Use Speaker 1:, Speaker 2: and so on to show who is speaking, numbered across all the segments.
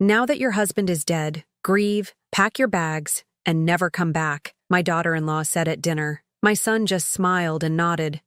Speaker 1: Now that your husband is dead, grieve, pack your bags, and never come back, my daughter-in-law said at dinner. My son just smiled and nodded.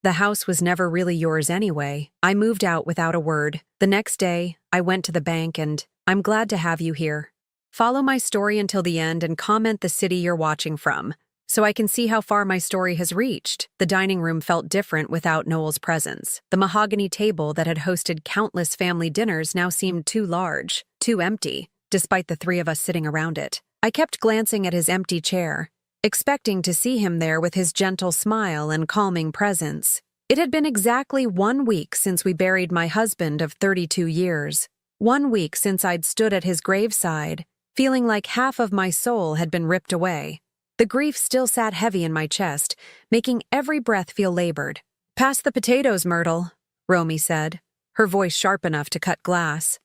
Speaker 1: The house was never really yours anyway. I moved out without a word. The next day, I went to the bank and, I'm glad to have you here. Follow my story until the end and comment the city you're watching from, so I can see how far my story has reached. The dining room felt different without Noel's presence. The mahogany table that had hosted countless family dinners now seemed too large, too empty, despite the three of us sitting around it. I kept glancing at his empty chair, expecting to see him there with his gentle smile and calming presence. It had been exactly 1 week since we buried my husband of 32 years. 1 week since I'd stood at his graveside, feeling like half of my soul had been ripped away. The grief still sat heavy in my chest, making every breath feel labored. "Pass the potatoes, Myrtle," Romy said, her voice sharp enough to cut glass.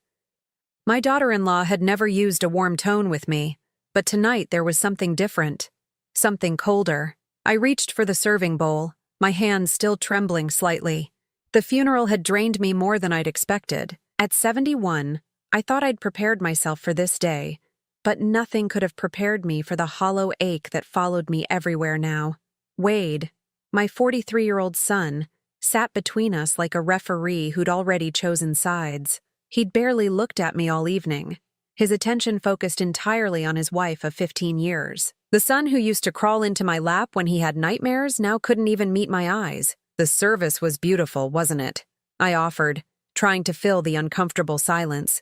Speaker 1: My daughter-in-law had never used a warm tone with me, but tonight there was something different. Something colder. I reached for the serving bowl, my hands still trembling slightly. The funeral had drained me more than I'd expected. At 71, I thought I'd prepared myself for this day, but nothing could have prepared me for the hollow ache that followed me everywhere now. Wade, my 43-year-old son, sat between us like a referee who'd already chosen sides. He'd barely looked at me all evening, his attention focused entirely on his wife of 15 years. The son who used to crawl into my lap when he had nightmares now couldn't even meet my eyes. "The service was beautiful, wasn't it?" I offered, trying to fill the uncomfortable silence.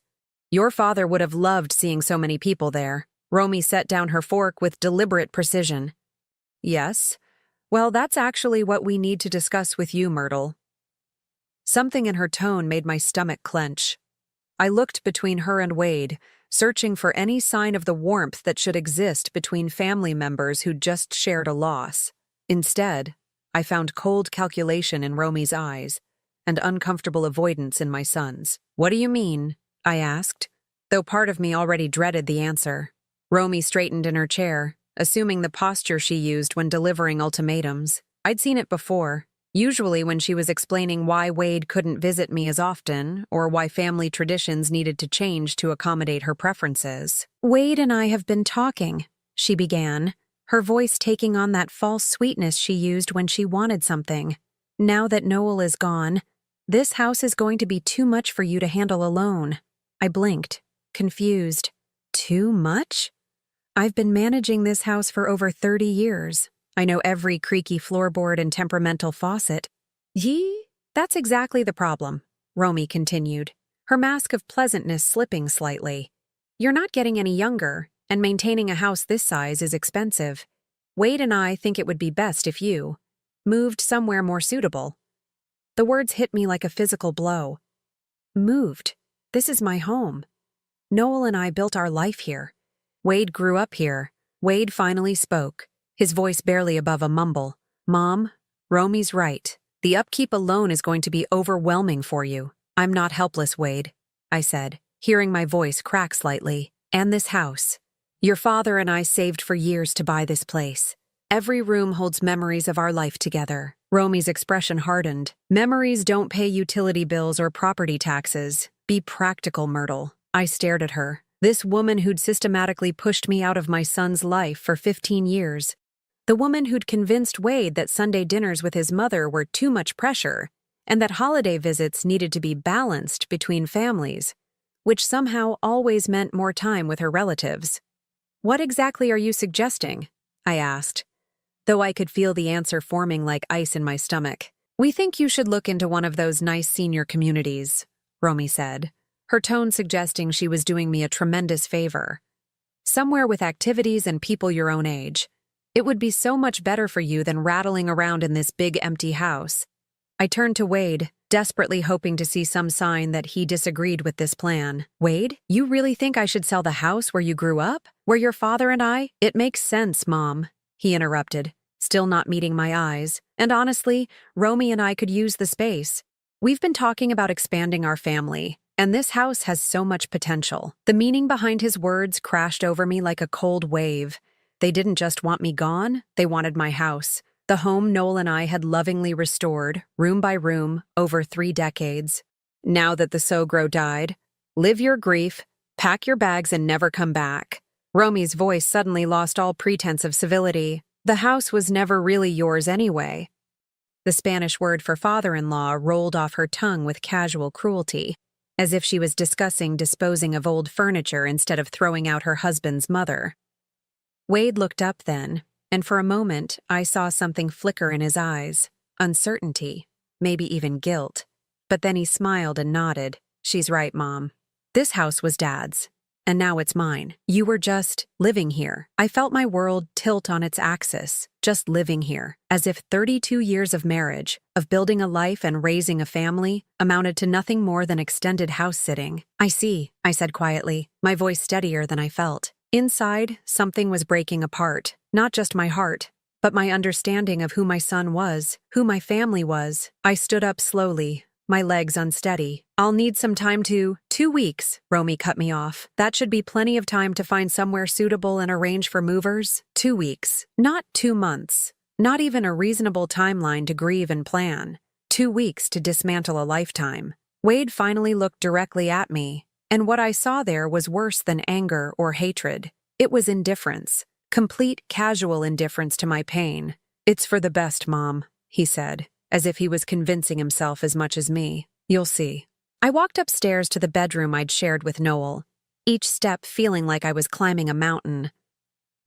Speaker 1: "Your father would have loved seeing so many people there." Romy set down her fork with deliberate precision. "Yes. Well, that's actually what we need to discuss with you, Myrtle." Something in her tone made my stomach clench. I looked between her and Wade, searching for any sign of the warmth that should exist between family members who'd just shared a loss. Instead, I found cold calculation in Romy's eyes and uncomfortable avoidance in my son's. "What do you mean?" I asked, though part of me already dreaded the answer. Romy straightened in her chair, assuming the posture she used when delivering ultimatums. I'd seen it before, usually when she was explaining why Wade couldn't visit me as often or why family traditions needed to change to accommodate her preferences. "Wade and I have been talking," she began, her voice taking on that false sweetness she used when she wanted something. "Now that Noel is gone, this house is going to be too much for you to handle alone." I blinked, confused. Too much? I've been managing this house for over 30 years. I know every creaky floorboard and temperamental faucet. "Yee, that's exactly the problem," Romy continued, her mask of pleasantness slipping slightly. "You're not getting any younger, and maintaining a house this size is expensive. Wade and I think it would be best if you moved somewhere more suitable." The words hit me like a physical blow. Moved. This is my home. Noel and I built our life here. Wade grew up here. Wade finally spoke, his voice barely above a mumble. "Mom, Romy's right. The upkeep alone is going to be overwhelming for you." "I'm not helpless, Wade," I said, hearing my voice crack slightly. "And this house. Your father and I saved for years to buy this place. Every room holds memories of our life together." Romy's expression hardened. "Memories don't pay utility bills or property taxes. Be practical, Myrtle." I stared at her. This woman who'd systematically pushed me out of my son's life for 15 years. The woman who'd convinced Wade that Sunday dinners with his mother were too much pressure, and that holiday visits needed to be balanced between families, which somehow always meant more time with her relatives. "What exactly are you suggesting?" I asked, though I could feel the answer forming like ice in my stomach. "We think you should look into one of those nice senior communities," Romy said, her tone suggesting she was doing me a tremendous favor. "Somewhere with activities and people your own age. It would be so much better for you than rattling around in this big empty house." I turned to Wade, desperately hoping to see some sign that he disagreed with this plan. "Wade, you really think I should sell the house where you grew up? Where your father and I—" "It makes sense, Mom," he interrupted, still not meeting my eyes. "And honestly, Romy and I could use the space. We've been talking about expanding our family, and this house has so much potential." The meaning behind his words crashed over me like a cold wave. They didn't just want me gone, they wanted my house. The home Noel and I had lovingly restored, room by room, over 3 decades. Now that the Sogro died, live your grief, Pack your bags and never come back. Romy's voice suddenly lost all pretense of civility. The house was never really yours anyway. The Spanish word for father-in-law rolled off her tongue with casual cruelty, as if she was discussing disposing of old furniture instead of throwing out her husband's mother. Wade looked up then, and for a moment I saw something flicker in his eyes, uncertainty, maybe even guilt. But then he smiled and nodded. She's right, Mom. This house was Dad's, and now it's mine. You were just living here. I felt my world tilt on its axis, just living here, as if 32 years of marriage, of building a life and raising a family, amounted to nothing more than extended house-sitting. I see, I said quietly, my voice steadier than I felt. Inside, something was breaking apart, not just my heart, but my understanding of who my son was, who my family was. I stood up slowly, my legs unsteady. I'll need some time to— 2 weeks, Romy cut me off. That should be plenty of time to find somewhere suitable and arrange for movers. 2 weeks, not 2 months. Not even a reasonable timeline to grieve and plan. 2 weeks to dismantle a lifetime. Wade finally looked directly at me, and what I saw there was worse than anger or hatred. It was indifference. Complete, casual indifference to my pain. It's for the best, Mom, he said, as if he was convincing himself as much as me. You'll see. I walked upstairs to the bedroom I'd shared with Noel, each step feeling like I was climbing a mountain.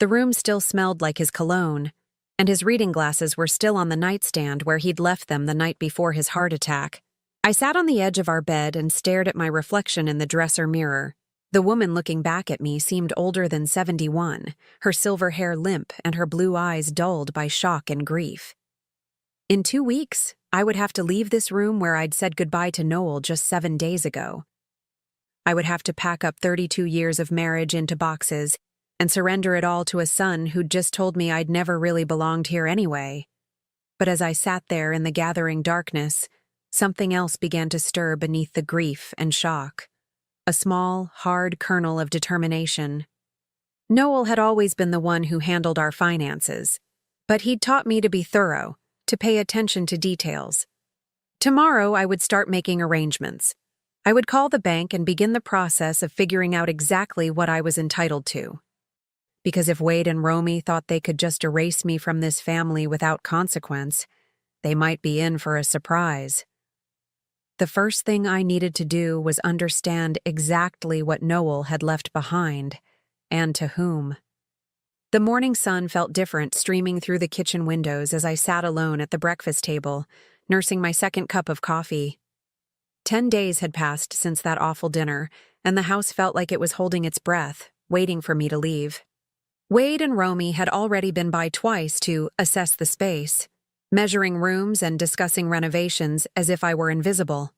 Speaker 1: The room still smelled like his cologne, and his reading glasses were still on the nightstand where he'd left them the night before his heart attack. I sat on the edge of our bed and stared at my reflection in the dresser mirror. The woman looking back at me seemed older than 71, her silver hair limp and her blue eyes dulled by shock and grief. In 2 weeks, I would have to leave this room where I'd said goodbye to Noel just 7 days ago. I would have to pack up 32 years of marriage into boxes and surrender it all to a son who'd just told me I'd never really belonged here anyway. But as I sat there in the gathering darkness, something else began to stir beneath the grief and shock. A small, hard kernel of determination. Noel had always been the one who handled our finances, but he'd taught me to be thorough, to pay attention to details. Tomorrow I would start making arrangements. I would call the bank and begin the process of figuring out exactly what I was entitled to. Because if Wade and Romy thought they could just erase me from this family without consequence, they might be in for a surprise. The first thing I needed to do was understand exactly what Noel had left behind, and to whom. The morning sun felt different streaming through the kitchen windows as I sat alone at the breakfast table, nursing my second cup of coffee. 10 days had passed since that awful dinner, and the house felt like it was holding its breath, waiting for me to leave. Wade and Romy had already been by twice to assess the space, measuring rooms and discussing renovations as if I were invisible.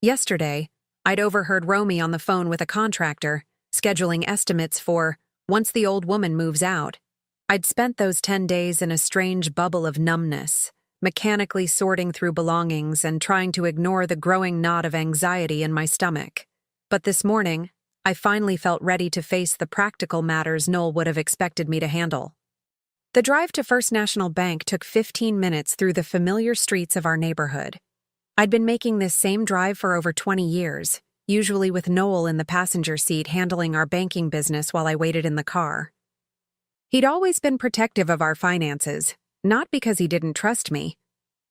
Speaker 1: Yesterday, I'd overheard Romy on the phone with a contractor, scheduling estimates for once the old woman moves out. I'd spent those 10 days in a strange bubble of numbness, mechanically sorting through belongings and trying to ignore the growing knot of anxiety in my stomach. But this morning, I finally felt ready to face the practical matters Noel would have expected me to handle. The drive to First National Bank took 15 minutes through the familiar streets of our neighborhood. I'd been making this same drive for over 20 years, usually with Noel in the passenger seat handling our banking business while I waited in the car. He'd always been protective of our finances, not because he didn't trust me,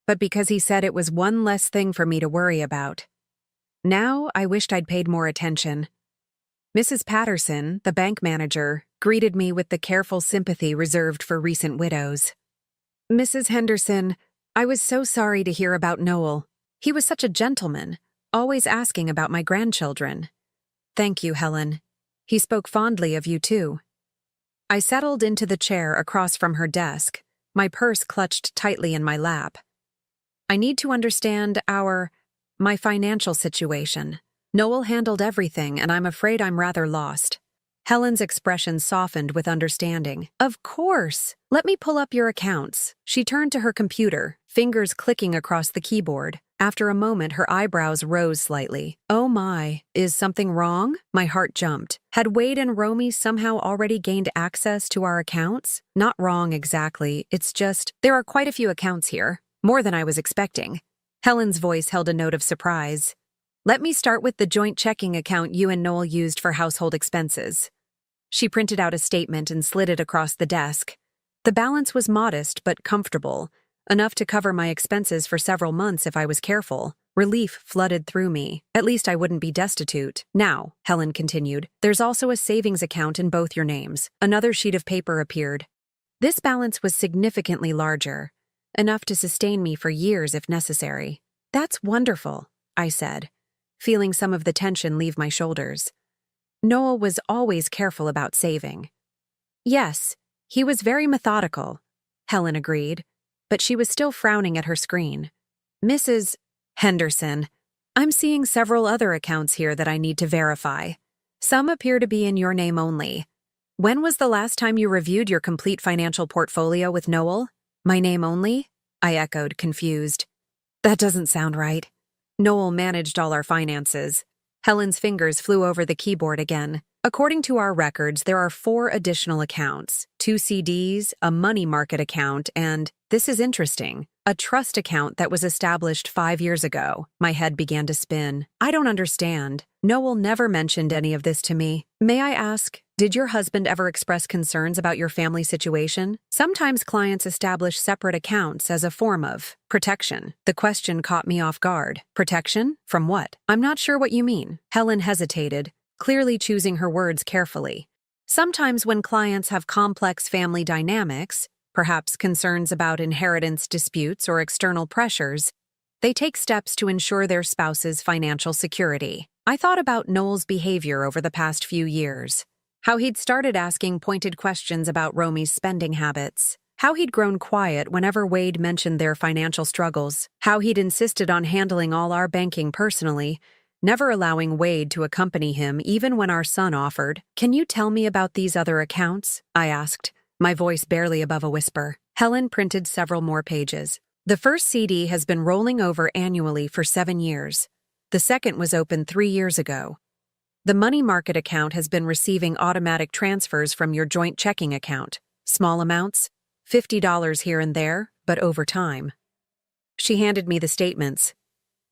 Speaker 1: but because he said it was one less thing for me to worry about. Now I wished I'd paid more attention. Mrs. Patterson, the bank manager, greeted me with the careful sympathy reserved for recent widows. "Mrs. Henderson, I was so sorry to hear about Noel. He was such a gentleman, always asking about my grandchildren." "Thank you, Helen. He spoke fondly of you, too." I settled into the chair across from her desk, my purse clutched tightly in my lap. "I need to understand my financial situation. Noel handled everything, and I'm afraid I'm rather lost." Helen's expression softened with understanding. "Of course! Let me pull up your accounts." She turned to her computer, fingers clicking across the keyboard. After a moment, her eyebrows rose slightly. "Oh my, is something wrong?" My heart jumped. Had Wade and Romy somehow already gained access to our accounts? "Not wrong exactly, it's just, there are quite a few accounts here. More than I was expecting." Helen's voice held a note of surprise. Let me start with the joint checking account you and Noel used for household expenses. She printed out a statement and slid it across the desk. The balance was modest but comfortable, enough to cover my expenses for several months if I was careful. Relief flooded through me. At least I wouldn't be destitute. Now, Helen continued, there's also a savings account in both your names. Another sheet of paper appeared. This balance was significantly larger, enough to sustain me for years if necessary. That's wonderful, I said, feeling some of the tension leave my shoulders. Noel was always careful about saving. Yes, he was very methodical, Helen agreed, but she was still frowning at her screen. Mrs. Henderson, I'm seeing several other accounts here that I need to verify. Some appear to be in your name only. When was the last time you reviewed your complete financial portfolio with Noel? My name only? I echoed, confused. That doesn't sound right. Noel managed all our finances. Helen's fingers flew over the keyboard again. According to our records, there are 4 additional accounts, 2 CDs, a money market account, and, this is interesting, a trust account that was established 5 years ago. My head began to spin. I don't understand. Noel never mentioned any of this to me. May I ask, did your husband ever express concerns about your family situation? Sometimes clients establish separate accounts as a form of protection. The question caught me off guard. Protection? From what? I'm not sure what you mean. Helen hesitated, clearly choosing her words carefully. Sometimes when clients have complex family dynamics, perhaps concerns about inheritance disputes or external pressures, they take steps to ensure their spouse's financial security. I thought about Noel's behavior over the past few years. How he'd started asking pointed questions about Romy's spending habits. How he'd grown quiet whenever Wade mentioned their financial struggles. How he'd insisted on handling all our banking personally, never allowing Wade to accompany him even when our son offered. Can you tell me about these other accounts? I asked, my voice barely above a whisper. Helen printed several more pages. The first CD has been rolling over annually for 7 years. The second was opened 3 years ago. The money market account has been receiving automatic transfers from your joint checking account. Small amounts, $50 here and there, but over time. She handed me the statements.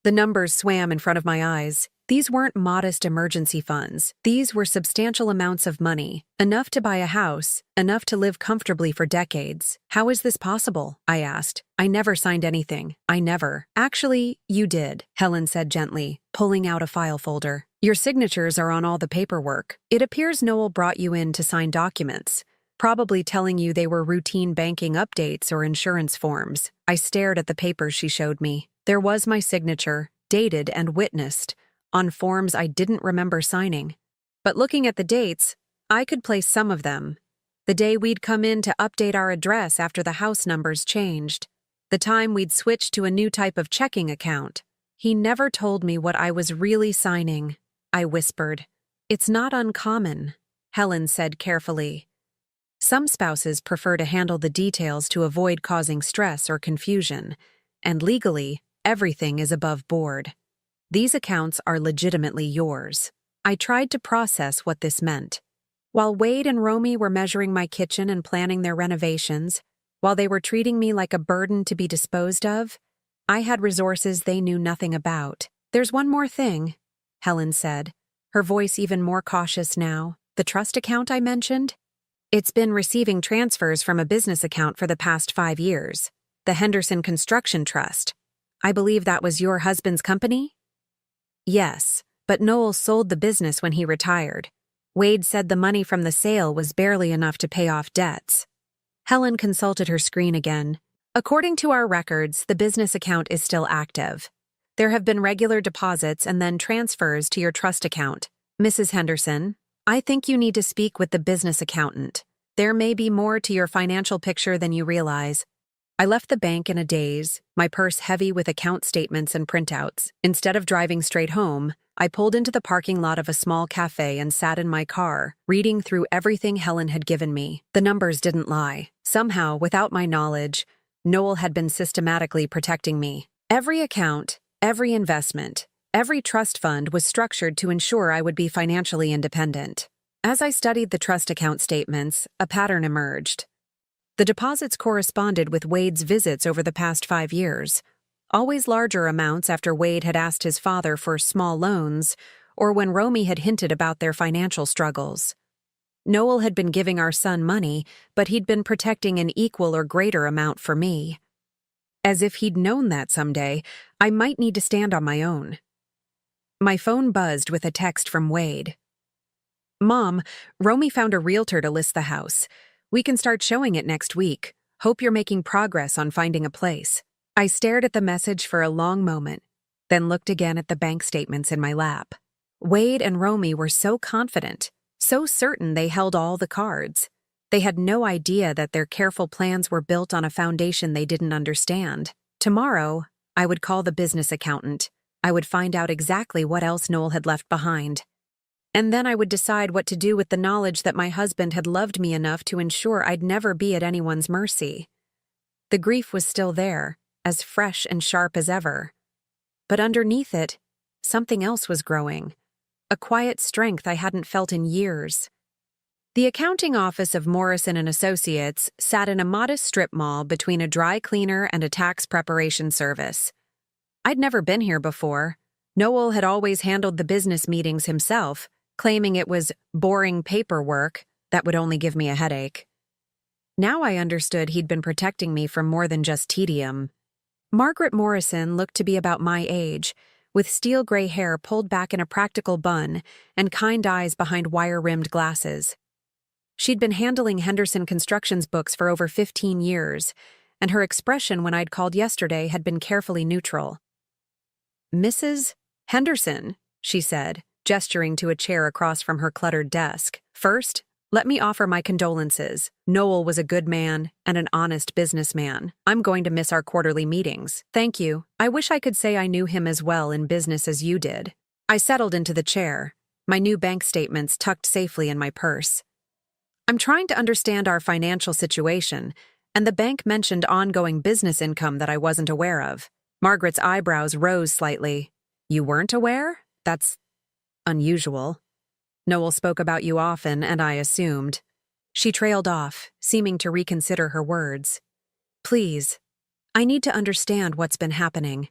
Speaker 1: The numbers swam in front of my eyes. These weren't modest emergency funds. These were substantial amounts of money, enough to buy a house, enough to live comfortably for decades. How is this possible? I asked. I never signed anything. I never. Actually, you did, Helen said gently, pulling out a file folder. Your signatures are on all the paperwork. It appears Noel brought you in to sign documents, probably telling you they were routine banking updates or insurance forms. I stared at the papers she showed me. There was my signature, dated and witnessed, on forms I didn't remember signing. But looking at the dates, I could place some of them. The day we'd come in to update our address after the house numbers changed. The time we'd switched to a new type of checking account. He never told me what I was really signing. I whispered. It's not uncommon, Helen said carefully. Some spouses prefer to handle the details to avoid causing stress or confusion, and legally, everything is above board. These accounts are legitimately yours. I tried to process what this meant. While Wade and Romy were measuring my kitchen and planning their renovations, while they were treating me like a burden to be disposed of, I had resources they knew nothing about. There's one more thing, Helen said, her voice even more cautious now. The trust account I mentioned? It's been receiving transfers from a business account for the past 5 years. The Henderson Construction Trust. I believe that was your husband's company? Yes, but Noel sold the business when he retired. Wade said the money from the sale was barely enough to pay off debts. Helen consulted her screen again. According to our records, the business account is still active. There have been regular deposits and then transfers to your trust account. Mrs. Henderson, I think you need to speak with the business accountant. There may be more to your financial picture than you realize. I left the bank in a daze, my purse heavy with account statements and printouts. Instead of driving straight home, I pulled into the parking lot of a small cafe and sat in my car, reading through everything Helen had given me. The numbers didn't lie. Somehow, without my knowledge, Noel had been systematically protecting me. Every account, every investment, every trust fund was structured to ensure I would be financially independent. As I studied the trust account statements, a pattern emerged. The deposits corresponded with Wade's visits over the past 5 years. always larger amounts after Wade had asked his father for small loans, or when Romy had hinted about their financial struggles. Noel had been giving our son money, but he'd been protecting an equal or greater amount for me. As if he'd known that someday, I might need to stand on my own. My phone buzzed with a text from Wade. "Mom, Romy found a realtor to list the house. We can start showing it next week. Hope you're making progress on finding a place." I stared at the message for a long moment, then looked again at the bank statements in my lap. Wade and Romy were so confident, so certain they held all the cards. They had no idea that their careful plans were built on a foundation they didn't understand. Tomorrow, I would call the business accountant. I would find out exactly what else Noel had left behind. And then I would decide what to do with the knowledge that my husband had loved me enough to ensure I'd never be at anyone's mercy. The grief was still there, as fresh and sharp as ever. But underneath it, something else was growing. A quiet strength I hadn't felt in years. The accounting office of Morrison & Associates sat in a modest strip mall between a dry cleaner and a tax preparation service. I'd never been here before. Noel had always handled the business meetings himself, claiming it was boring paperwork that would only give me a headache. Now I understood he'd been protecting me from more than just tedium. Margaret Morrison looked to be about my age, with steel gray hair pulled back in a practical bun and kind eyes behind wire-rimmed glasses. She'd been handling Henderson Construction's books for over 15 years, and her expression when I'd called yesterday had been carefully neutral. "Mrs. Henderson," she said, gesturing to a chair across from her cluttered desk. "First, let me offer my condolences. Noel was a good man and an honest businessman. I'm going to miss our quarterly meetings. Thank you. I wish I could say I knew him as well in business as you did." I settled into the chair, my new bank statements tucked safely in my purse. "I'm trying to understand our financial situation, and the bank mentioned ongoing business income that I wasn't aware of." Margaret's eyebrows rose slightly. "You weren't aware? That's unusual. Noel spoke about you often, and I assumed." She trailed off, seeming to reconsider her words. "Please, I need to understand what's been happening.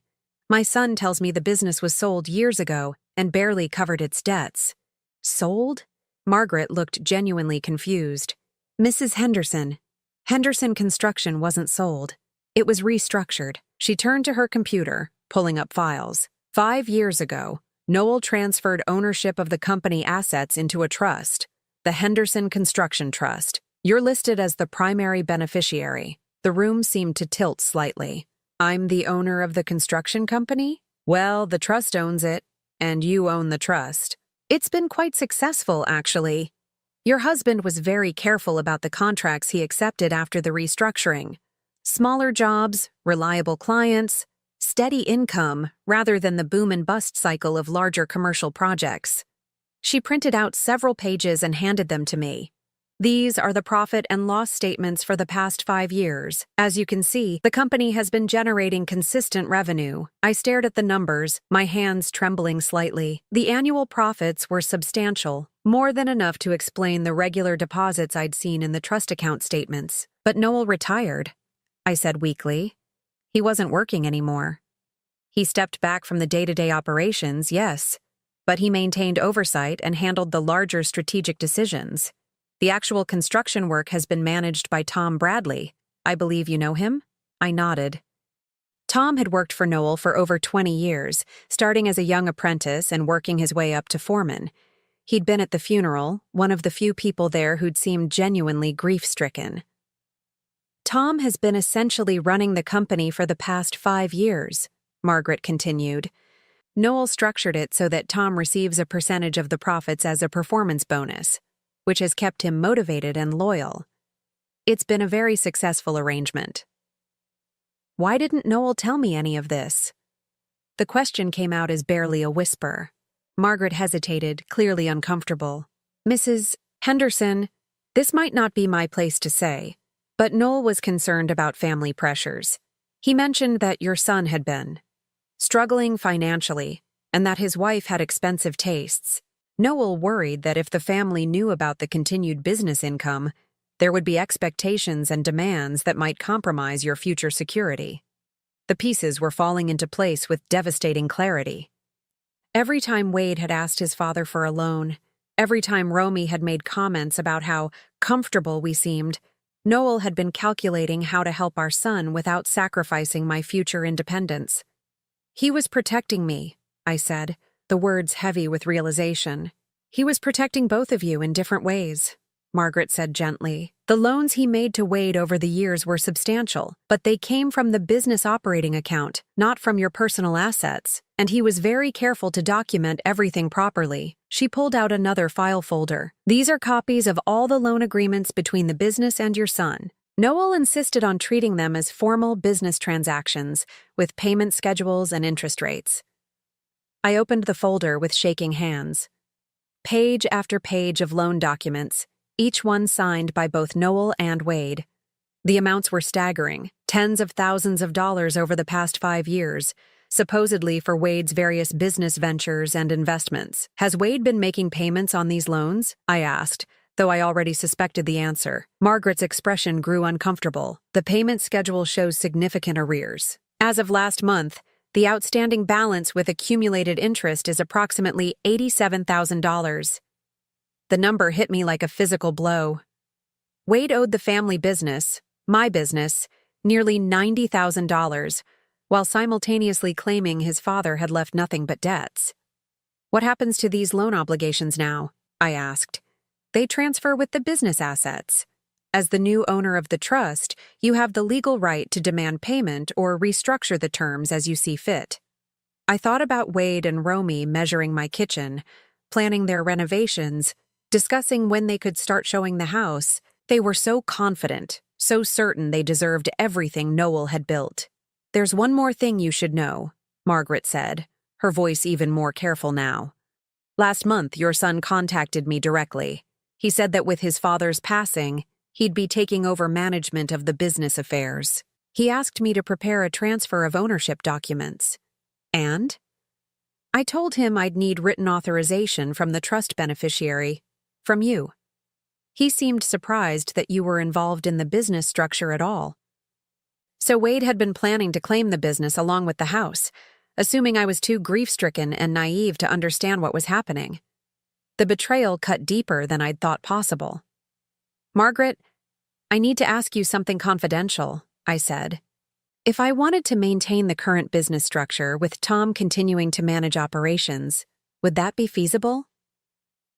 Speaker 1: My son tells me the business was sold years ago and barely covered its debts." "Sold?" Margaret looked genuinely confused. "Mrs. Henderson. Henderson Construction wasn't sold. It was restructured." She turned to her computer, pulling up files. 5 years ago, Noel transferred ownership of the company assets into a trust, the Henderson Construction Trust. You're listed as the primary beneficiary. The room seemed to tilt slightly. "I'm the owner of the construction company? Well, the trust owns it, and you own the trust. It's been quite successful, actually. Your husband was very careful about the contracts he accepted after the restructuring. Smaller jobs, reliable clients, steady income rather than the boom and bust cycle of larger commercial projects." She printed out several pages and handed them to me. "These are the profit and loss statements for the past 5 years. As you can see, the company has been generating consistent revenue." I stared at the numbers, my hands trembling slightly. The annual profits were substantial, more than enough to explain the regular deposits I'd seen in the trust account statements. "But Noel retired," I said weakly. "He wasn't working anymore." "He stepped back from the day-to-day operations, yes, but he maintained oversight and handled the larger strategic decisions. The actual construction work has been managed by Tom Bradley. I believe you know him?" I nodded. Tom had worked for Noel for over 20 years, starting as a young apprentice and working his way up to foreman. He'd been at the funeral, one of the few people there who'd seemed genuinely grief-stricken. "Tom has been essentially running the company for the past 5 years, Margaret continued. "Noel structured it so that Tom receives a percentage of the profits as a performance bonus, which has kept him motivated and loyal. It's been a very successful arrangement." Why didn't Noel tell me any of this? The question came out as barely a whisper. Margaret hesitated, clearly uncomfortable. "Mrs. Henderson, this might not be my place to say, but Noel was concerned about family pressures. He mentioned that your son had been struggling financially and that his wife had expensive tastes. Noel worried that if the family knew about the continued business income, there would be expectations and demands that might compromise your future security." The pieces were falling into place with devastating clarity. Every time Wade had asked his father for a loan, every time Romy had made comments about how comfortable we seemed, Noel had been calculating how to help our son without sacrificing my future independence. He was protecting me, I said, the words heavy with realization. He was protecting both of you in different ways, Margaret said gently. The loans he made to Wade over the years were substantial, but they came from the business operating account, not from your personal assets, and he was very careful to document everything properly. She pulled out another file folder. These are copies of all the loan agreements between the business and your son. Noel insisted on treating them as formal business transactions, with payment schedules and interest rates. I opened the folder with shaking hands. Page after page of loan documents, each one signed by both Noel and Wade. The amounts were staggering, tens of thousands of dollars over the past 5 years, supposedly for Wade's various business ventures and investments. Has Wade been making payments on these loans? I asked, though I already suspected the answer. Margaret's expression grew uncomfortable. The payment schedule shows significant arrears. As of last month, the outstanding balance with accumulated interest is approximately $87,000. The number hit me like a physical blow. Wade owed the family business, my business, nearly $90,000, while simultaneously claiming his father had left nothing but debts. What happens to these loan obligations now? I asked. They transfer with the business assets. As the new owner of the trust, you have the legal right to demand payment or restructure the terms as you see fit. I thought about Wade and Romy measuring my kitchen, planning their renovations, discussing when they could start showing the house. They were so confident, so certain they deserved everything Noel had built. There's one more thing you should know, Margaret said, her voice even more careful now. Last month, your son contacted me directly. He said that with his father's passing, he'd be taking over management of the business affairs. He asked me to prepare a transfer of ownership documents. And? I told him I'd need written authorization from the trust beneficiary, from you. He seemed surprised that you were involved in the business structure at all. So Wade had been planning to claim the business along with the house, assuming I was too grief-stricken and naive to understand what was happening. The betrayal cut deeper than I'd thought possible. Margaret, I need to ask you something confidential, I said. If I wanted to maintain the current business structure with Tom continuing to manage operations, would that be feasible?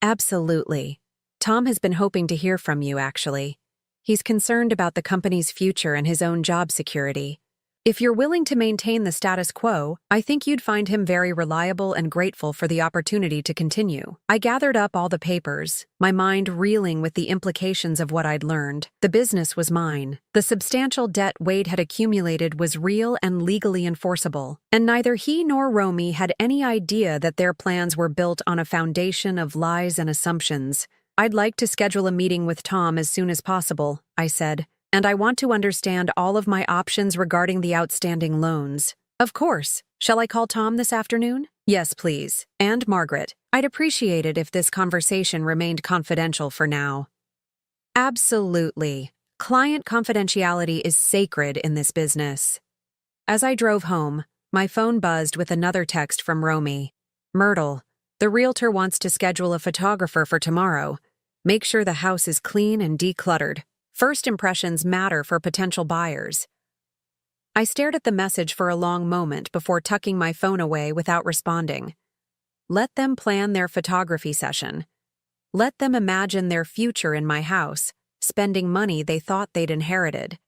Speaker 1: Absolutely. Tom has been hoping to hear from you, actually. He's concerned about the company's future and his own job security. If you're willing to maintain the status quo, I think you'd find him very reliable and grateful for the opportunity to continue. I gathered up all the papers, my mind reeling with the implications of what I'd learned. The business was mine. The substantial debt Wade had accumulated was real and legally enforceable, and neither he nor Romy had any idea that their plans were built on a foundation of lies and assumptions. I'd like to schedule a meeting with Tom as soon as possible, I said, and I want to understand all of my options regarding the outstanding loans. Of course. Shall I call Tom this afternoon? Yes, please. And Margaret, I'd appreciate it if this conversation remained confidential for now. Absolutely. Client confidentiality is sacred in this business. As I drove home, my phone buzzed with another text from Romy. Myrtle, the realtor wants to schedule a photographer for tomorrow. Make sure the house is clean and decluttered. First impressions matter for potential buyers. I stared at the message for a long moment before tucking my phone away without responding. Let them plan their photography session. Let them imagine their future in my house, spending money they thought they'd inherited.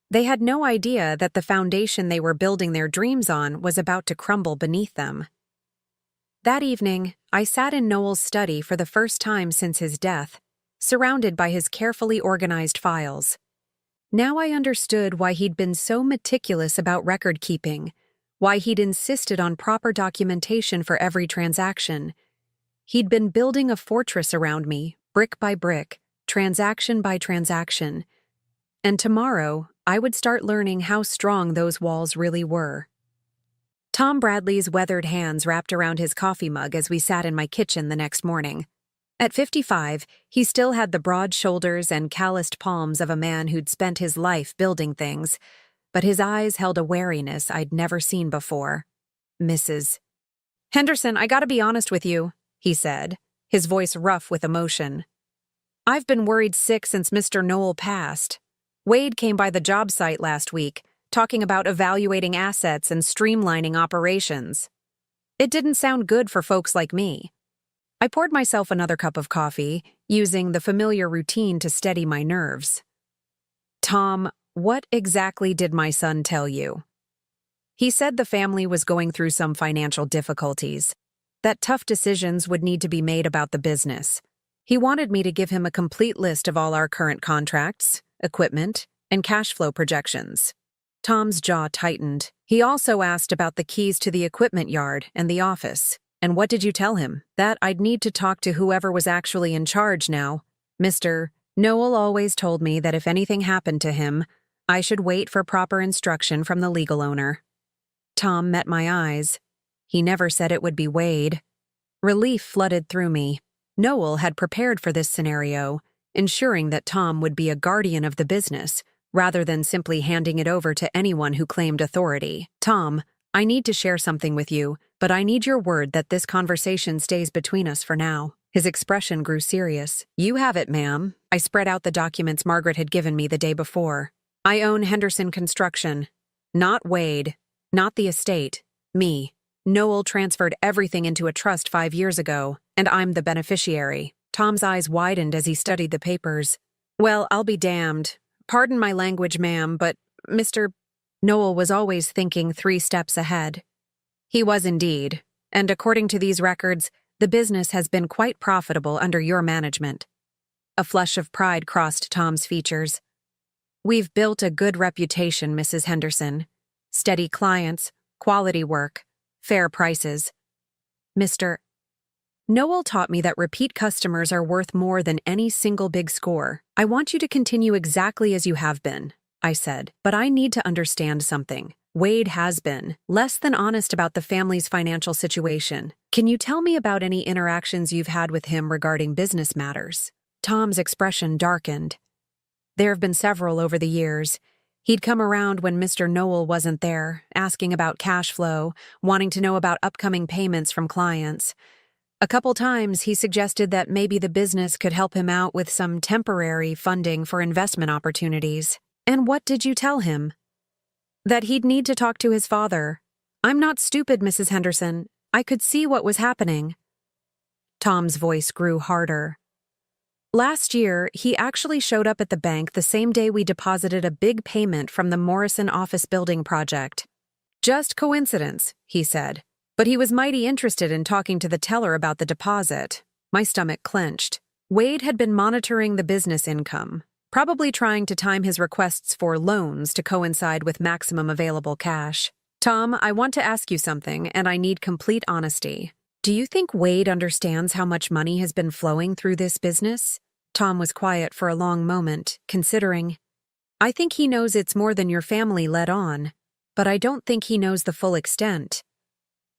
Speaker 1: They had no idea that the foundation they were building their dreams on was about to crumble beneath them. That evening, I sat in Noel's study for the first time since his death, surrounded by his carefully organized files. Now I understood why he'd been so meticulous about record-keeping, why he'd insisted on proper documentation for every transaction. He'd been building a fortress around me, brick by brick, transaction by transaction. And tomorrow, I would start learning how strong those walls really were. Tom Bradley's weathered hands wrapped around his coffee mug as we sat in my kitchen the next morning. At 55, he still had the broad shoulders and calloused palms of a man who'd spent his life building things, but his eyes held a wariness I'd never seen before. Mrs. Henderson, I gotta be honest with you, he said, his voice rough with emotion. I've been worried sick since Mr. Noel passed. Wade came by the job site last week, talking about evaluating assets and streamlining operations. It didn't sound good for folks like me. I poured myself another cup of coffee, using the familiar routine to steady my nerves. Tom, what exactly did my son tell you? He said the family was going through some financial difficulties, that tough decisions would need to be made about the business. He wanted me to give him a complete list of all our current contracts, equipment, and cash flow projections. Tom's jaw tightened. He also asked about the keys to the equipment yard and the office. And what did you tell him? That I'd need to talk to whoever was actually in charge now. Mr. Noel always told me that if anything happened to him, I should wait for proper instruction from the legal owner. Tom met my eyes. He never said it would be Wade. Relief flooded through me. Noel had prepared for this scenario, ensuring that Tom would be a guardian of the business, rather than simply handing it over to anyone who claimed authority. Tom, I need to share something with you, but I need your word that this conversation stays between us for now. His expression grew serious. You have it, ma'am. I spread out the documents Margaret had given me the day before. I own Henderson Construction. Not Wade. Not the estate. Me. Noel transferred everything into a trust 5 years ago, and I'm the beneficiary. Tom's eyes widened as he studied the papers. Well, I'll be damned. Pardon my language, ma'am, but Mr. Noel was always thinking 3 steps ahead. He was indeed, and according to these records, the business has been quite profitable under your management. A flush of pride crossed Tom's features. We've built a good reputation, Mrs. Henderson. Steady clients, quality work, fair prices. Mr. Noel taught me that repeat customers are worth more than any single big score. I want you to continue exactly as you have been, I said, but I need to understand something. Wade has been less than honest about the family's financial situation. Can you tell me about any interactions you've had with him regarding business matters? Tom's expression darkened. There have been several over the years. He'd come around when Mr. Noel wasn't there, asking about cash flow, wanting to know about upcoming payments from clients. A couple times he suggested that maybe the business could help him out with some temporary funding for investment opportunities. And what did you tell him? That he'd need to talk to his father. I'm not stupid, Mrs. Henderson. I could see what was happening. Tom's voice grew harder. Last year, he actually showed up at the bank the same day we deposited a big payment from the Morrison office building project. Just coincidence, he said. But he was mighty interested in talking to the teller about the deposit. My stomach clenched. Wade had been monitoring the business income, probably trying to time his requests for loans to coincide with maximum available cash. Tom, I want to ask you something, and I need complete honesty. Do you think Wade understands how much money has been flowing through this business? Tom was quiet for a long moment, considering. I think he knows it's more than your family let on, but I don't think he knows the full extent.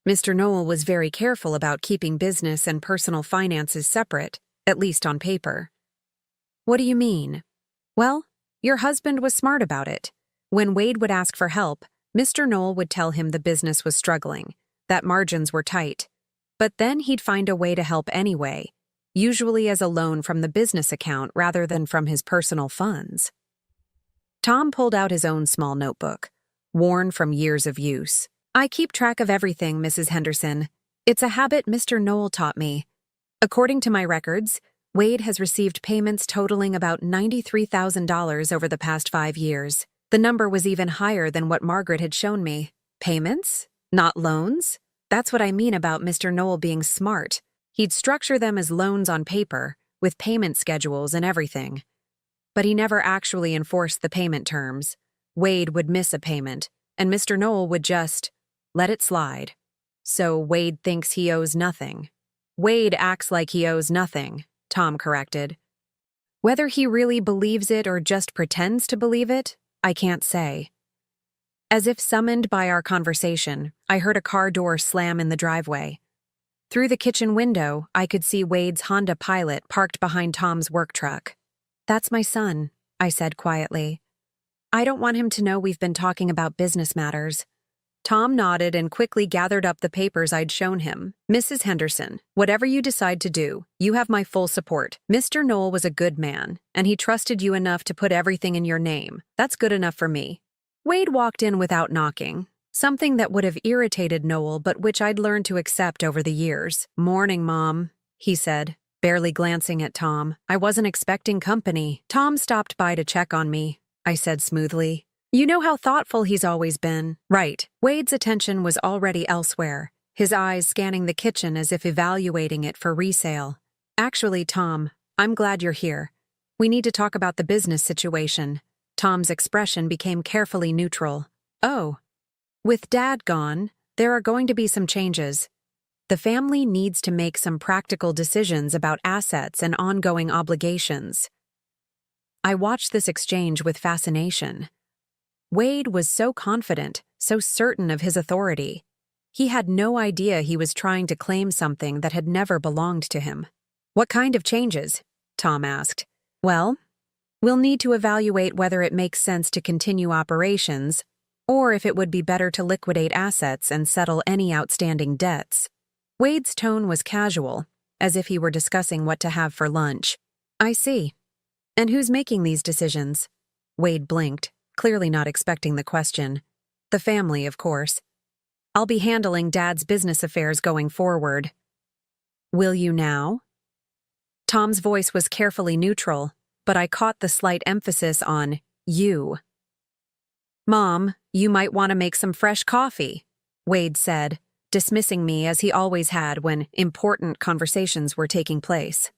Speaker 1: Mr. Noel was very careful about keeping business and personal finances separate, at least on paper. What do you mean? Well, your husband was smart about it. When Wade would ask for help, Mr. Noel would tell him the business was struggling, that margins were tight. But then he'd find a way to help anyway, usually as a loan from the business account rather than from his personal funds. Tom pulled out his own small notebook, worn from years of use. I keep track of everything, Mrs. Henderson. It's a habit Mr. Noel taught me. According to my records, Wade has received payments totaling about $93,000 over the past 5 years. The number was even higher than what Margaret had shown me. Payments? Not loans? That's what I mean about Mr. Noel being smart. He'd structure them as loans on paper, with payment schedules and everything. But he never actually enforced the payment terms. Wade would miss a payment, and Mr. Noel would just let it slide. So Wade thinks he owes nothing. Wade acts like he owes nothing, Tom corrected. Whether he really believes it or just pretends to believe it, I can't say. As if summoned by our conversation, I heard a car door slam in the driveway. Through the kitchen window, I could see Wade's Honda Pilot parked behind Tom's work truck. That's my son, I said quietly. I don't want him to know we've been talking about business matters. Tom nodded and quickly gathered up the papers I'd shown him. Mrs. Henderson, whatever you decide to do, you have my full support. Mr. Knoll was a good man, and he trusted you enough to put everything in your name. That's good enough for me. Wade walked in without knocking, something that would have irritated Noel but which I'd learned to accept over the years. "Morning, Mom," he said, barely glancing at Tom. "I wasn't expecting company." "Tom stopped by to check on me," I said smoothly. "You know how thoughtful he's always been." "Right." Wade's attention was already elsewhere, his eyes scanning the kitchen as if evaluating it for resale. "Actually, Tom, I'm glad you're here. We need to talk about the business situation." Tom's expression became carefully neutral. "Oh. With Dad gone, there are going to be some changes. The family needs to make some practical decisions about assets and ongoing obligations." I watched this exchange with fascination. Wade was so confident, so certain of his authority. He had no idea he was trying to claim something that had never belonged to him. "What kind of changes?" Tom asked. "Well, we'll need to evaluate whether it makes sense to continue operations, or if it would be better to liquidate assets and settle any outstanding debts." Wade's tone was casual, as if he were discussing what to have for lunch. "I see. And who's making these decisions?" Wade blinked, clearly not expecting the question. "The family, of course. I'll be handling Dad's business affairs going forward." "Will you now?" Tom's voice was carefully neutral, but I caught the slight emphasis on you. "Mom, you might want to make some fresh coffee," Wade said, dismissing me as he always had when important conversations were taking place.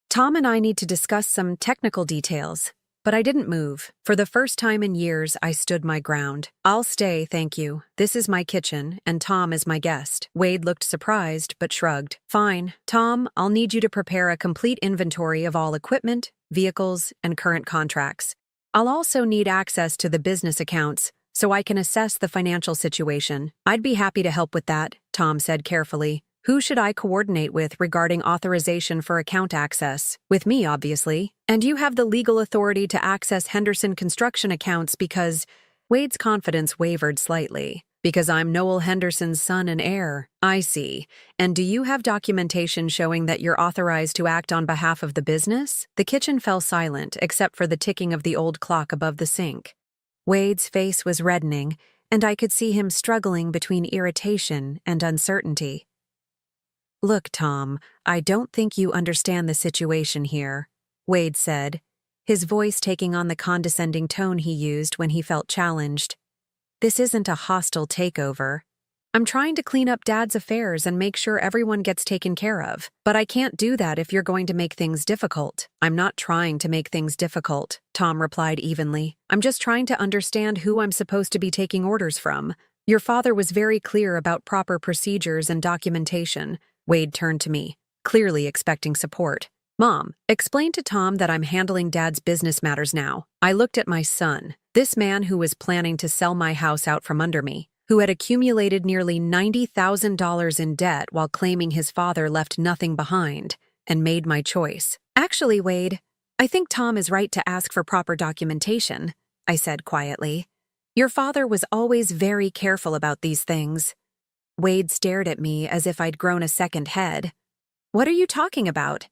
Speaker 1: "Tom and I need to discuss some technical details." But I didn't move. For the first time in years, I stood my ground. "I'll stay, thank you. This is my kitchen, and Tom is my guest." Wade looked surprised, but shrugged. "Fine. Tom, I'll need you to prepare a complete inventory of all equipment, vehicles, and current contracts. I'll also need access to the business accounts, so I can assess the financial situation." "I'd be happy to help with that," Tom said carefully. "Who should I coordinate with regarding authorization for account access?" "With me, obviously. And you have the legal authority to access Henderson construction accounts because—" Wade's confidence wavered slightly. "Because I'm Noel Henderson's son and heir." "I see. And do you have documentation showing that you're authorized to act on behalf of the business?" The kitchen fell silent, except for the ticking of the old clock above the sink. Wade's face was reddening, and I could see him struggling between irritation and uncertainty. "Look, Tom, I don't think you understand the situation here," Wade said, his voice taking on the condescending tone he used when he felt challenged. "This isn't a hostile takeover. I'm trying to clean up Dad's affairs and make sure everyone gets taken care of. But I can't do that if you're going to make things difficult." "I'm not trying to make things difficult," Tom replied evenly. "I'm just trying to understand who I'm supposed to be taking orders from. Your father was very clear about proper procedures and documentation." Wade turned to me, clearly expecting support. "Mom, explain to Tom that I'm handling Dad's business matters now." I looked at my son, this man who was planning to sell my house out from under me, who had accumulated nearly $90,000 in debt while claiming his father left nothing behind, and made my choice. "Actually, Wade, I think Tom is right to ask for proper documentation," I said quietly. "Your father was always very careful about these things." Wade stared at me as if I'd grown a second head. "What are you talking about?"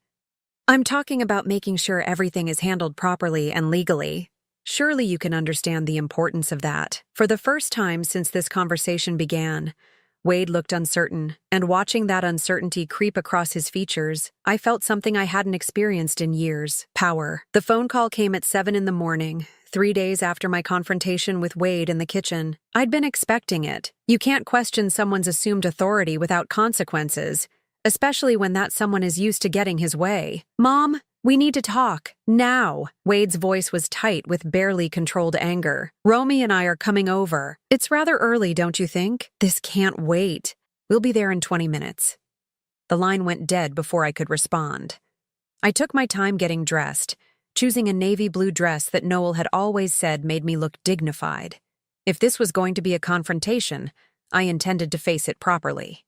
Speaker 1: "I'm talking about making sure everything is handled properly and legally. Surely you can understand the importance of that." For the first time since this conversation began, Wade looked uncertain, and watching that uncertainty creep across his features, I felt something I hadn't experienced in years: power. The phone call came at 7 in the morning, 3 days after my confrontation with Wade in the kitchen. I'd been expecting it. You can't question someone's assumed authority without consequences, especially when that someone is used to getting his way. "Mom, we need to talk. Now." Wade's voice was tight with barely controlled anger. "Romy and I are coming over. It's rather early, don't you think?" "This can't wait. We'll be there in 20 minutes. The line went dead before I could respond. I took my time getting dressed, choosing a navy blue dress that Noel had always said made me look dignified. If this was going to be a confrontation, I intended to face it properly.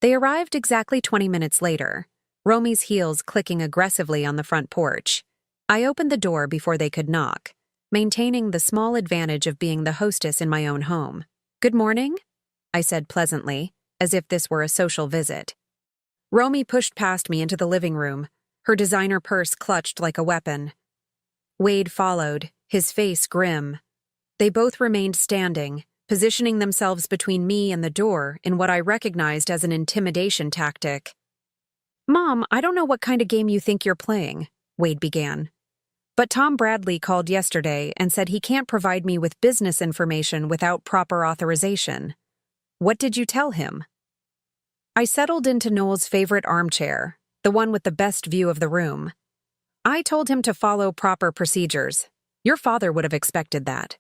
Speaker 1: They arrived exactly 20 minutes later, Romy's heels clicking aggressively on the front porch. I opened the door before they could knock. maintaining the small advantage of being the hostess in my own home. "Good morning," I said pleasantly, as if this were a social visit. Romy pushed past me into the living room, her designer purse clutched like a weapon. Wade followed, his face grim. They both remained standing, positioning themselves between me and the door in what I recognized as an intimidation tactic. "Mom, I don't know what kind of game you think you're playing," Wade began. "But Tom Bradley called yesterday and said he can't provide me with business information without proper authorization. What did you tell him?" I settled into Noel's favorite armchair, the one with the best view of the room. "I told him to follow proper procedures. Your father would have expected that."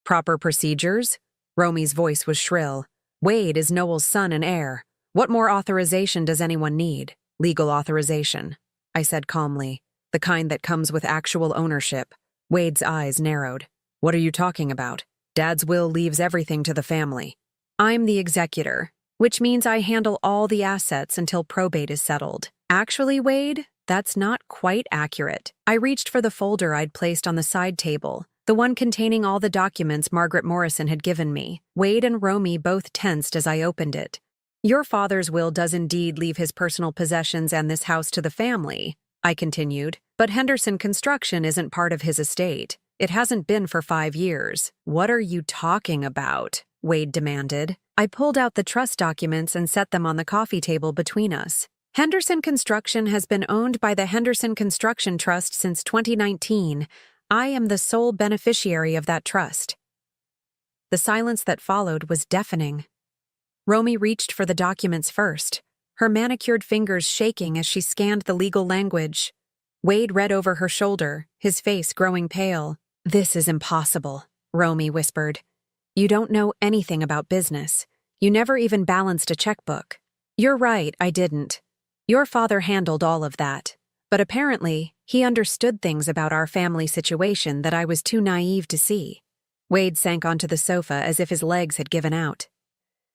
Speaker 1: "Proper procedures?" Romy's voice was shrill. "Wade is Noel's son and heir. What more authorization does anyone need?" "Legal authorization," I said calmly. "The kind that comes with actual ownership." Wade's eyes narrowed. "What are you talking about? Dad's will leaves everything to the family." "I'm the executor, which means I handle all the assets until probate is settled." "Actually, Wade, that's not quite accurate." I reached for the folder I'd placed on the side table, the one containing all the documents Margaret Morrison had given me. Wade and Romy both tensed as I opened it. "Your father's will does indeed leave his personal possessions and this house to the family," I continued, "but Henderson Construction isn't part of his estate. It hasn't been for 5 years. "What are you talking about?" Wade demanded. I pulled out the trust documents and set them on the coffee table between us. "Henderson Construction has been owned by the Henderson Construction Trust since 2019. I am the sole beneficiary of that trust." The silence that followed was deafening. Romy reached for the documents first, her manicured fingers shaking as she scanned the legal language. Wade read over her shoulder, his face growing pale. "This is impossible," Romy whispered. "You don't know anything about business. You never even balanced a checkbook." "You're right, I didn't. Your father handled all of that. But apparently, he understood things about our family situation that I was too naive to see." Wade sank onto the sofa as if his legs had given out.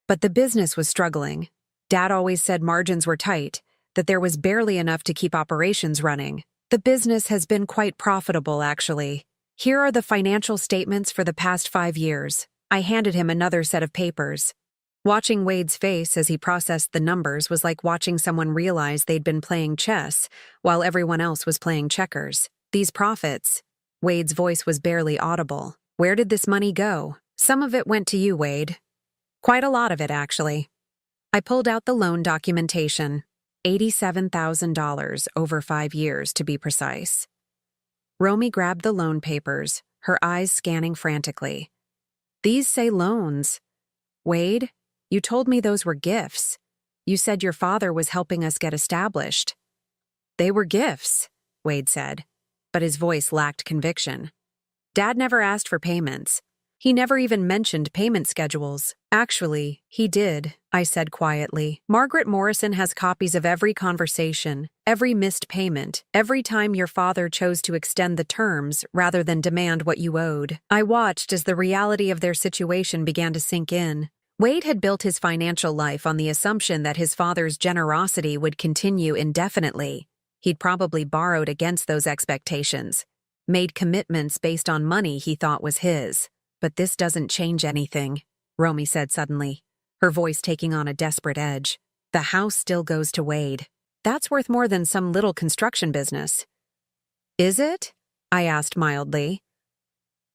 Speaker 1: "But the business was struggling. Dad always said margins were tight, that there was barely enough to keep operations running. The business has been quite profitable, actually. Here are the financial statements for the past 5 years. I handed him another set of papers. Watching Wade's face as he processed the numbers was like watching someone realize they'd been playing chess while everyone else was playing checkers. "These profits," Wade's voice was barely audible. "Where did this money go?" "Some of it went to you, Wade. Quite a lot of it, actually." I pulled out the loan documentation. $87,000 over 5 years, to be precise. Romy grabbed the loan papers, her eyes scanning frantically. "These say loans. Wade, you told me those were gifts. You said your father was helping us get established." "They were gifts," Wade said, but his voice lacked conviction. "Dad never asked for payments. He never even mentioned payment schedules." "Actually, he did," I said quietly. "Margaret Morrison has copies of every conversation, every missed payment, every time your father chose to extend the terms rather than demand what you owed." I watched as the reality of their situation began to sink in. Wade had built his financial life on the assumption that his father's generosity would continue indefinitely. He'd probably borrowed against those expectations, made commitments based on money he thought was his. "But this doesn't change anything," Romy said suddenly, her voice taking on a desperate edge. "The house still goes to Wade. That's worth more than some little construction business." "Is it?" I asked mildly.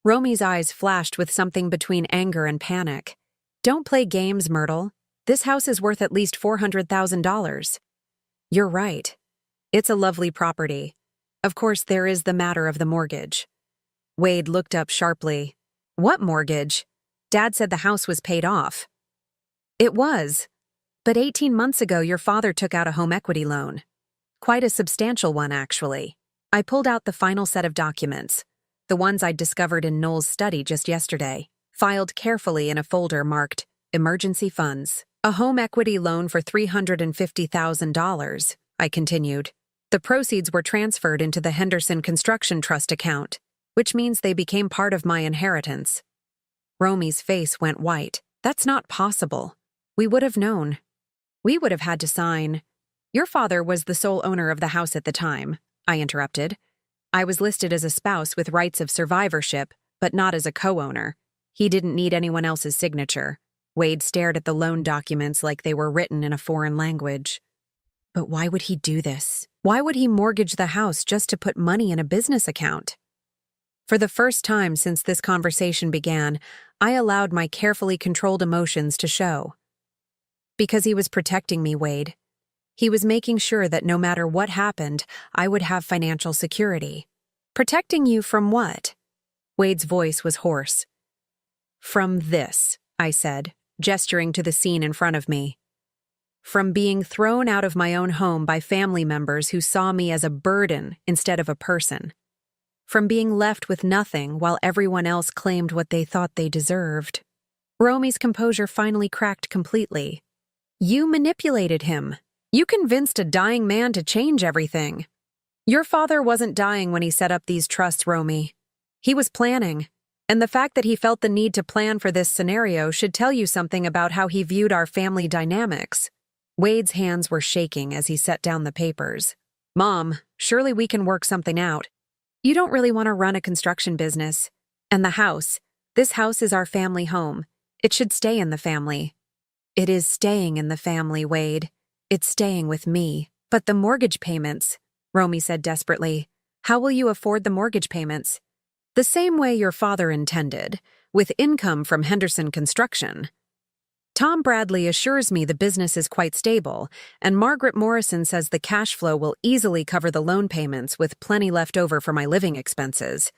Speaker 1: Romy's eyes flashed with something between anger and panic. "Don't play games, Myrtle. This house is worth at least $400,000. "You're right. It's a lovely property. Of course, there is the matter of the mortgage." Wade looked up sharply. "What mortgage? Dad said the house was paid off." "It was. But 18 months ago your father took out a home equity loan. Quite a substantial one, actually." I pulled out the final set of documents, the ones I'd discovered in Noel's study just yesterday, filed carefully in a folder marked Emergency Funds. "A home equity loan for $350,000, I continued. "The proceeds were transferred into the Henderson Construction Trust account, which means they became part of my inheritance." Romy's face went white. "That's not possible. We would have known. We would have had to sign." "Your father was the sole owner of the house at the time," I interrupted. "I was listed as a spouse with rights of survivorship, but not as a co-owner. He didn't need anyone else's signature. Wade stared at the loan documents like they were written in a foreign language. But why would he do this? Why would he mortgage the house just to put money in a business account? For the first time since this conversation began, I allowed my carefully controlled emotions to show. Because he was protecting me, Wade. He was making sure that no matter what happened, I would have financial security. Protecting you from what? Wade's voice was hoarse. From this, I said, gesturing to the scene in front of me. From being thrown out of my own home by family members who saw me as a burden instead of a person. From being left with nothing while everyone else claimed what they thought they deserved. Romy's composure finally cracked completely. You manipulated him. You convinced a dying man to change everything. Your father wasn't dying when he set up these trusts, Romy. He was planning. And the fact that he felt the need to plan for this scenario should tell you something about how he viewed our family dynamics. Wade's hands were shaking as he set down the papers. Mom, surely we can work something out. You don't really want to run a construction business. And the house. This house is our family home. It should stay in the family. It is staying in the family, Wade. It's staying with me. But the mortgage payments, Romy said desperately. How will you afford the mortgage payments? The same way your father intended, with income from Henderson Construction. Tom Bradley assures me the business is quite stable, and Margaret Morrison says the cash flow will easily cover the loan payments with plenty left over for my living expenses.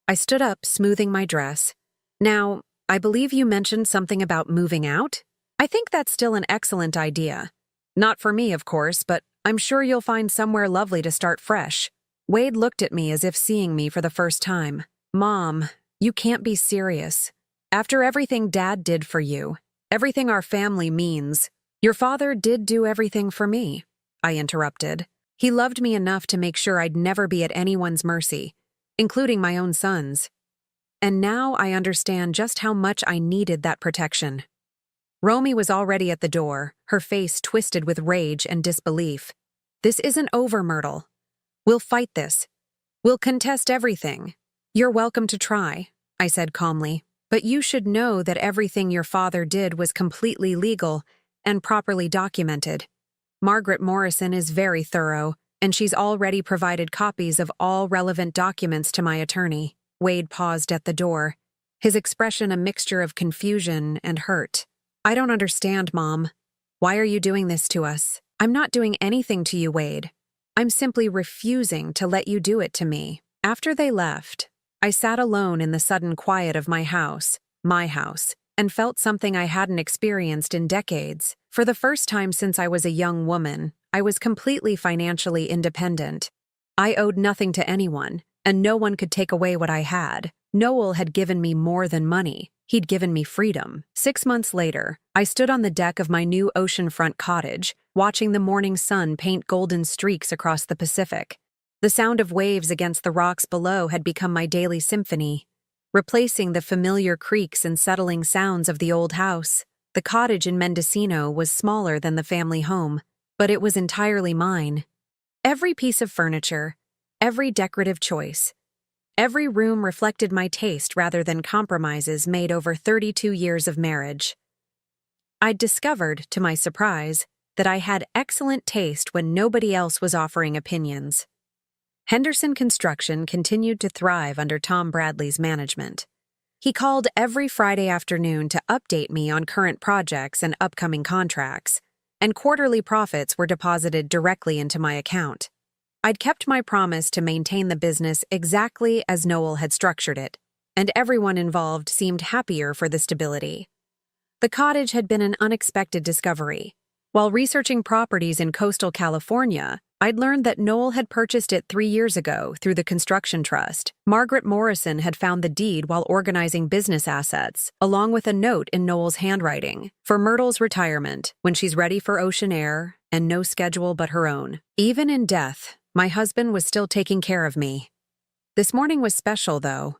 Speaker 1: I stood up, smoothing my dress. Now, I believe you mentioned something about moving out? I think that's still an excellent idea. Not for me, of course, but I'm sure you'll find somewhere lovely to start fresh. Wade looked at me as if seeing me for the first time. Mom, you can't be serious. After everything Dad did for you, everything our family means, your father did do everything for me, I interrupted. He loved me enough to make sure I'd never be at anyone's mercy, including my own son's. And now I understand just how much I needed that protection. Romy was already at the door, her face twisted with rage and disbelief. This isn't over, Myrtle. We'll fight this. We'll contest everything. You're welcome to try, I said calmly, but you should know that everything your father did was completely legal and properly documented. Margaret Morrison is very thorough, and she's already provided copies of all relevant documents to my attorney. Wade paused at the door, his expression a mixture of confusion and hurt. I don't understand, Mom. Why are you doing this to us? I'm not doing anything to you, Wade. I'm simply refusing to let you do it to me. After they left, I sat alone in the sudden quiet of my house, and felt something I hadn't experienced in decades. For the first time since I was a young woman, I was completely financially independent. I owed nothing to anyone, and no one could take away what I had. Noel had given me more than money. He'd given me freedom. 6 months later, I stood on the deck of my new oceanfront cottage, watching the morning sun paint golden streaks across the Pacific. The sound of waves against the rocks below had become my daily symphony, replacing the familiar creaks and settling sounds of the old house. The cottage in Mendocino was smaller than the family home, but it was entirely mine. Every piece of furniture, every decorative choice, every room reflected my taste rather than compromises made over 32 years of marriage. I'd discovered, to my surprise, that I had excellent taste when nobody else was offering opinions. Henderson Construction continued to thrive under Tom Bradley's management. He called every Friday afternoon to update me on current projects and upcoming contracts, and quarterly profits were deposited directly into my account. I'd kept my promise to maintain the business exactly as Noel had structured it, and everyone involved seemed happier for the stability. The cottage had been an unexpected discovery. While researching properties in coastal California, I'd learned that Noel had purchased it 3 years ago through the construction trust. Margaret Morrison had found the deed while organizing business assets, along with a note in Noel's handwriting, for Myrtle's retirement, when she's ready for ocean air and no schedule but her own. Even in death, my husband was still taking care of me. This morning was special, though.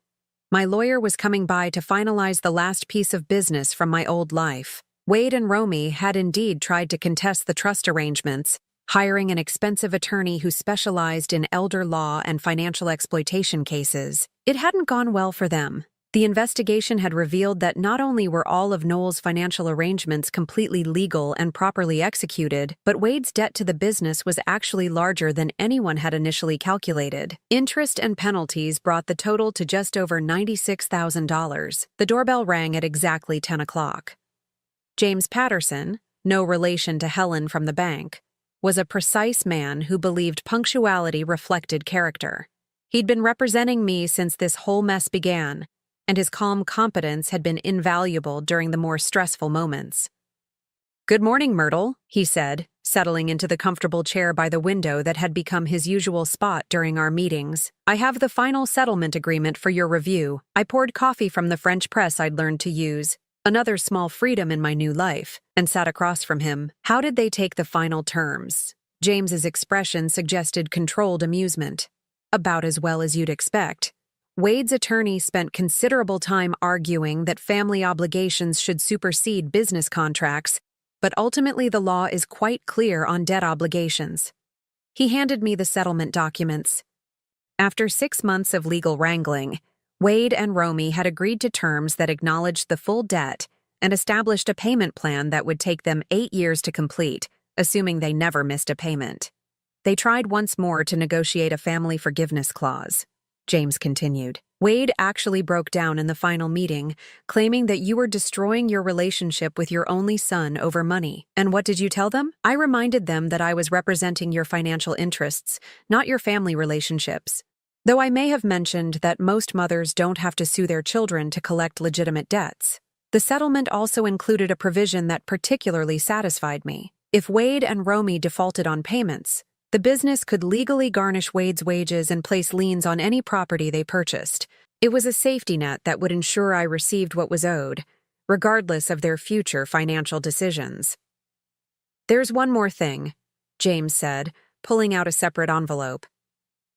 Speaker 1: My lawyer was coming by to finalize the last piece of business from my old life. Wade and Romy had indeed tried to contest the trust arrangements, hiring an expensive attorney who specialized in elder law and financial exploitation cases. It hadn't gone well for them. The investigation had revealed that not only were all of Noel's financial arrangements completely legal and properly executed, but Wade's debt to the business was actually larger than anyone had initially calculated. Interest and penalties brought the total to just over $96,000. The doorbell rang at exactly 10 o'clock. James Patterson, no relation to Helen from the bank, was a precise man who believed punctuality reflected character. He'd been representing me since this whole mess began, and his calm competence had been invaluable during the more stressful moments. "Good morning, Myrtle," he said, settling into the comfortable chair by the window that had become his usual spot during our meetings. "I have the final settlement agreement for your review. I poured coffee from the French press I'd learned to use, another small freedom in my new life, and sat across from him. How did they take the final terms?" James's expression suggested controlled amusement. "About as well as you'd expect. Wade's attorney spent considerable time arguing that family obligations should supersede business contracts, but ultimately the law is quite clear on debt obligations." He handed me the settlement documents. After 6 months of legal wrangling, Wade and Romy had agreed to terms that acknowledged the full debt and established a payment plan that would take them 8 years to complete, assuming they never missed a payment. They tried once more to negotiate a family forgiveness clause. James continued. "Wade actually broke down in the final meeting, claiming that you were destroying your relationship with your only son over money. And what did you tell them?" "I reminded them that I was representing your financial interests, not your family relationships. Though I may have mentioned that most mothers don't have to sue their children to collect legitimate debts. The settlement also included a provision that particularly satisfied me. If Wade and Romy defaulted on payments, the business could legally garnish Wade's wages and place liens on any property they purchased. It was a safety net that would ensure I received what was owed, regardless of their future financial decisions." "There's one more thing," James said, pulling out a separate envelope.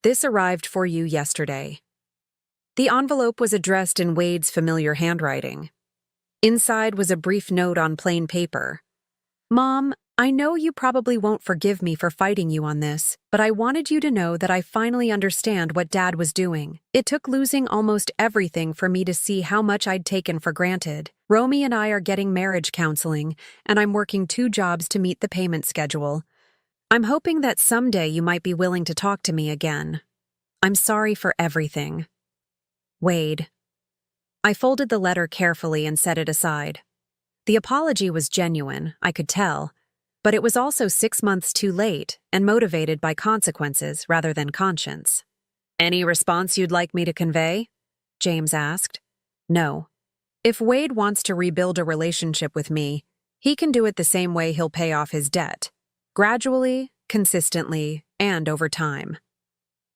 Speaker 1: "This arrived for you yesterday." The envelope was addressed in Wade's familiar handwriting. Inside was a brief note on plain paper. "Mom, I know you probably won't forgive me for fighting you on this, but I wanted you to know that I finally understand what Dad was doing. It took losing almost everything for me to see how much I'd taken for granted. Romy and I are getting marriage counseling, and I'm working 2 jobs to meet the payment schedule. I'm hoping that someday you might be willing to talk to me again. I'm sorry for everything. Wade." I folded the letter carefully and set it aside. The apology was genuine, I could tell, but it was also 6 months too late and motivated by consequences rather than conscience. "Any response you'd like me to convey?" James asked. "No. If Wade wants to rebuild a relationship with me, he can do it the same way he'll pay off his debt. Gradually, consistently, and over time."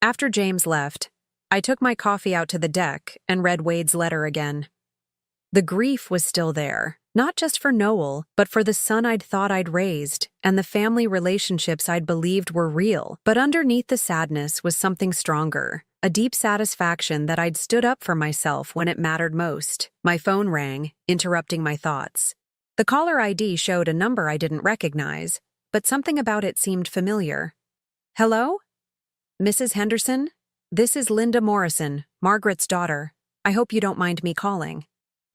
Speaker 1: After James left, I took my coffee out to the deck and read Wade's letter again. The grief was still there, not just for Noel, but for the son I'd thought I'd raised and the family relationships I'd believed were real. But underneath the sadness was something stronger, a deep satisfaction that I'd stood up for myself when it mattered most. My phone rang, interrupting my thoughts. The caller ID showed a number I didn't recognize, but something about it seemed familiar. "Hello? Mrs. Henderson? This is Linda Morrison, Margaret's daughter. I hope you don't mind me calling."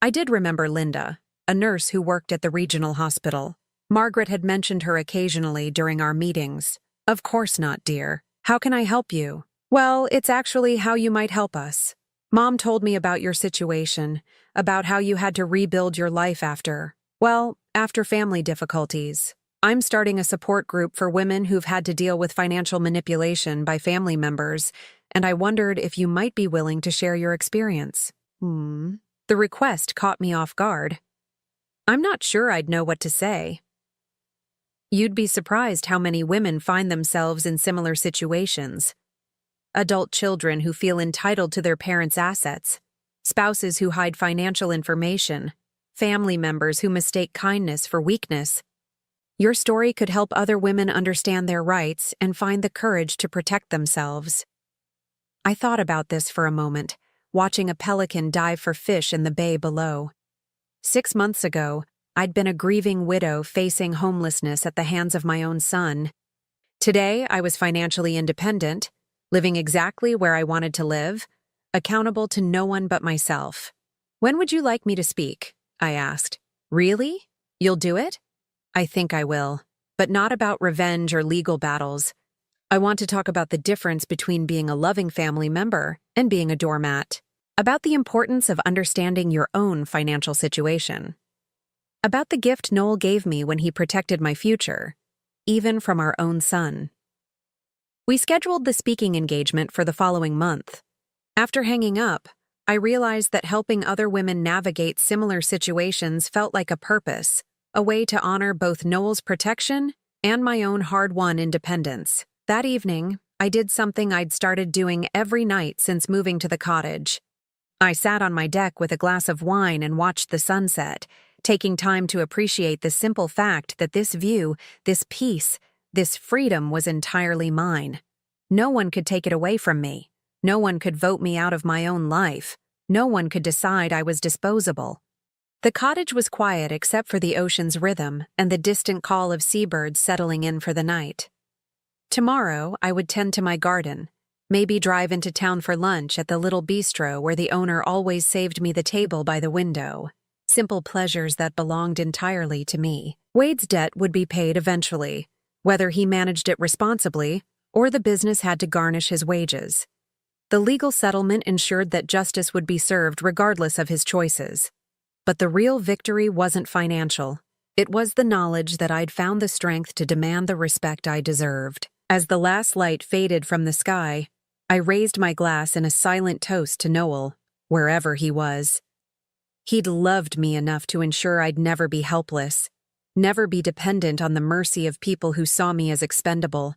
Speaker 1: I did remember Linda, a nurse who worked at the regional hospital. Margaret had mentioned her occasionally during our meetings. "Of course not, dear. How can I help you?" "Well, it's actually how you might help us. Mom told me about your situation, about how you had to rebuild your life after family difficulties. I'm starting a support group for women who've had to deal with financial manipulation by family members, and I wondered if you might be willing to share your experience." The request caught me off guard. I'm not sure I'd know what to say. "You'd be surprised how many women find themselves in similar situations. Adult children who feel entitled to their parents' assets, spouses who hide financial information, family members who mistake kindness for weakness. Your story could help other women understand their rights and find the courage to protect themselves." I thought about this for a moment, watching a pelican dive for fish in the bay below. 6 months ago, I'd been a grieving widow facing homelessness at the hands of my own son. Today, I was financially independent, living exactly where I wanted to live, accountable to no one but myself. When would you like me to speak? I asked. Really? You'll do it? I think I will. But not about revenge or legal battles. I want to talk about the difference between being a loving family member and being a doormat. About the importance of understanding your own financial situation. About the gift Noel gave me when he protected my future, even from our own son. We scheduled the speaking engagement for the following month. After hanging up, I realized that helping other women navigate similar situations felt like a purpose, a way to honor both Noel's protection and my own hard-won independence. That evening, I did something I'd started doing every night since moving to the cottage. I sat on my deck with a glass of wine and watched the sunset, taking time to appreciate the simple fact that this view, this peace, this freedom was entirely mine. No one could take it away from me. No one could vote me out of my own life. No one could decide I was disposable. The cottage was quiet except for the ocean's rhythm and the distant call of seabirds settling in for the night. Tomorrow, I would tend to my garden, maybe drive into town for lunch at the little bistro where the owner always saved me the table by the window. Simple pleasures that belonged entirely to me. Wade's debt would be paid eventually, whether he managed it responsibly or the business had to garnish his wages. The legal settlement ensured that justice would be served regardless of his choices. But the real victory wasn't financial. It was the knowledge that I'd found the strength to demand the respect I deserved. As the last light faded from the sky, I raised my glass in a silent toast to Noel, wherever he was. He'd loved me enough to ensure I'd never be helpless, never be dependent on the mercy of people who saw me as expendable.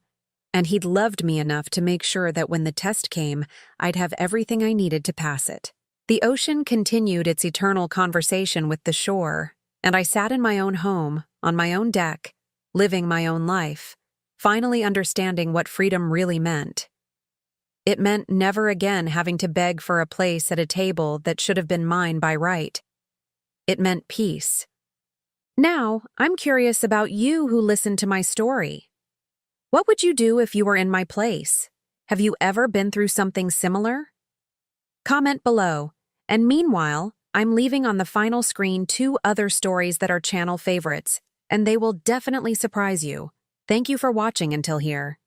Speaker 1: And he'd loved me enough to make sure that when the test came, I'd have everything I needed to pass it. The ocean continued its eternal conversation with the shore, and I sat in my own home, on my own deck, living my own life, finally understanding what freedom really meant. It meant never again having to beg for a place at a table that should have been mine by right. It meant peace. Now, I'm curious about you who listened to my story. What would you do if you were in my place? Have you ever been through something similar? Comment below. And meanwhile, I'm leaving on the final screen 2 other stories that are channel favorites, and they will definitely surprise you. Thank you for watching until here.